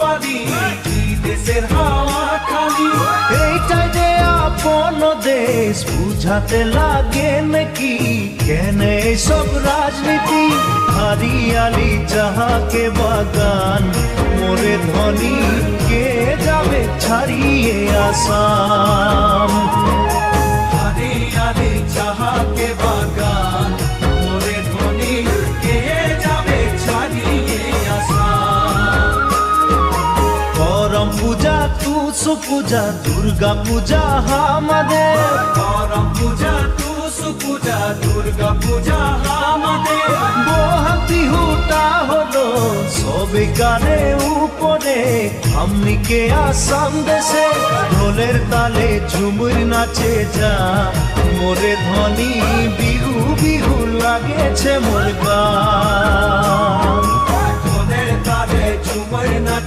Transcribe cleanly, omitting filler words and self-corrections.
পারি দেশের হাওয়া খালি। এইটাই যে আপন দেশ বুঝাতে লাগে নাকি কেন সব রাজনীতি। হরিয়ালি যাহাকে বাগান মোরে ধনী কে যাবে ছাড়িয়ে আসাম। হরিয়ালি যাহাকে বাগান মোরে ধনী কে যাবে ছাড়িয়ে আসাম। করম পূজা তুসু পূজা দুর্গা পূজা আমাদের। করম পূজা টুসু পূজা দুর্গা পূজা আমাদের। বহাগ বিহুটা হলো সবিকারে উপরে আমনিকে আসাম দেশে। ঢোলের তালে ঝুমুর নাচে যা মোরে ধনী বিহু বিহু লাগেছে মোর গান। ঢোলের তালে ঝুমুর নাচে